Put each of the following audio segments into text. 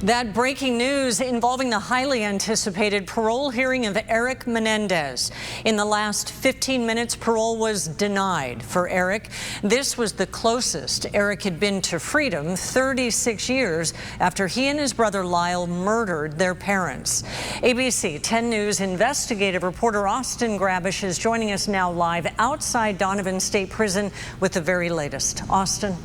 That breaking news involving the highly anticipated parole hearing of Erik Menendez. In the last 15 minutes, parole was denied for Erik. This was the closest Erik had been to freedom 36 years after he and his brother Lyle murdered their parents. ABC 10 News investigative reporter Austin Grabish is joining us now live outside Donovan State Prison with the very latest. Austin.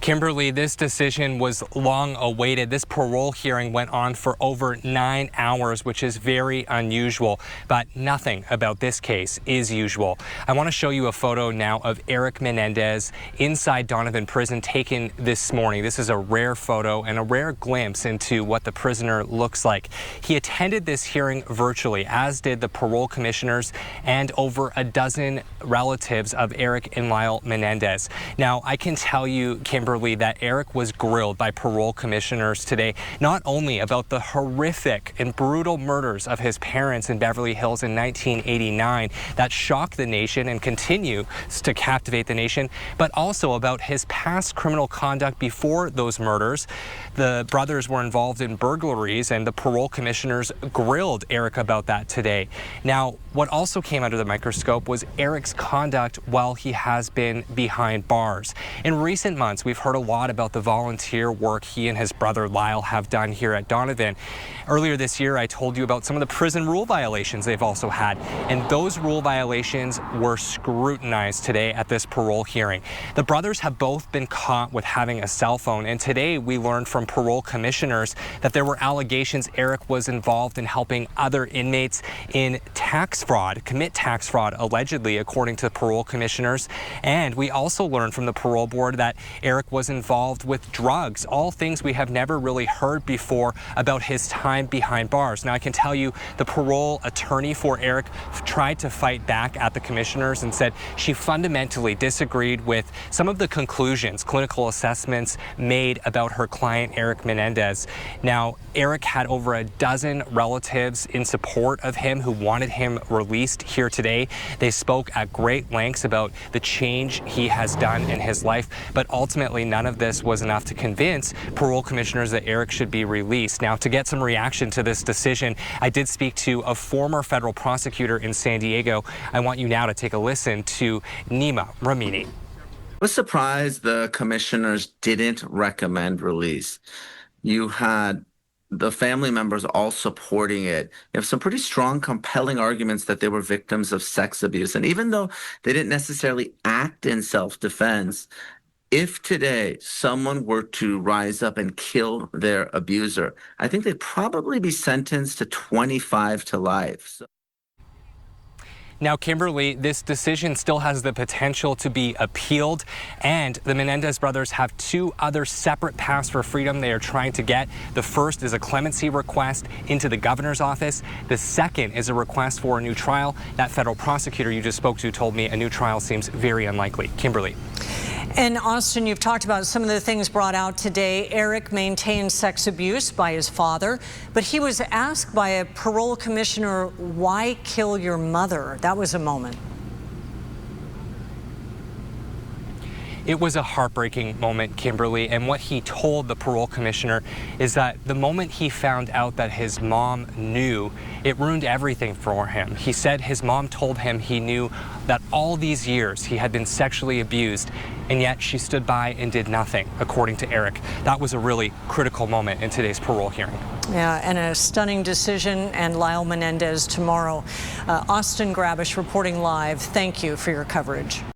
Kimberly, this decision was long awaited. This parole hearing went on for over 9 hours, which is very unusual, but nothing about this case is usual. I want to show you a photo now of Erik Menendez inside Donovan Prison taken this morning. This is a rare photo and a rare glimpse into what the prisoner looks like. He attended this hearing virtually, as did the parole commissioners and over a dozen relatives of Erik and Lyle Menendez. Now, I can tell you, Kimberly, that Erik was grilled by parole commissioners today, not only about the horrific and brutal murders of his parents in Beverly Hills in 1989 that shocked the nation and continues to captivate the nation, but also about his past criminal conduct before those murders. The brothers were involved in burglaries, and the parole commissioners grilled Erik about that today. Now, what also came under the microscope was Erik's conduct while he has been behind bars. In recent months, we've heard a lot about the volunteer work he and his brother Lyle have done here at Donovan. Earlier this year, I told you about some of the prison rule violations they've also had, and those rule violations were scrutinized today at this parole hearing. The brothers have both been caught with having a cell phone, and today we learned from parole commissioners that there were allegations Erik was involved in helping other inmates in commit tax fraud, allegedly, according to parole commissioners. And we also learned from the parole board that Erik was involved with drugs, all things we have never really heard before about his time behind bars. Now, I can tell you the parole attorney for Erik tried to fight back at the commissioners and said she fundamentally disagreed with some of the conclusions, clinical assessments made about her client, Erik Menendez. Now, Erik had over a dozen relatives in support of him who wanted him released here today. They spoke at great lengths about the change he has done in his life, but ultimately none of this was enough to convince parole commissioners that Erik should be released. Now, to get some reaction to this decision, I did speak to a former federal prosecutor in San Diego. I want you now to take a listen to Nima Ramini. I was surprised the commissioners didn't recommend release. You had the family members all supporting it. You have some pretty strong, compelling arguments that they were victims of sex abuse. And even though they didn't necessarily act in self-defense, if today someone were to rise up and kill their abuser, I think they'd probably be sentenced to 25 to life. Now, Kimberly, this decision still has the potential to be appealed, and the Menendez brothers have 2 other separate paths for freedom they are trying to get. The first is a clemency request into the governor's office. The second is a request for a new trial. That federal prosecutor you just spoke to told me a new trial seems very unlikely. Kimberly. And Austin, you've talked about some of the things brought out today. Erik maintained sex abuse by his father, but he was asked by a parole commissioner, why kill your mother? That was a moment. It was a heartbreaking moment, Kimberly, and what he told the parole commissioner is that the moment he found out that his mom knew, it ruined everything for him. He said his mom told him he knew that all these years he had been sexually abused, and yet she stood by and did nothing, according to Erik. That was a really critical moment in today's parole hearing. Yeah, and a stunning decision, and Lyle Menendez tomorrow. Austin Grabish reporting live. Thank you for your coverage.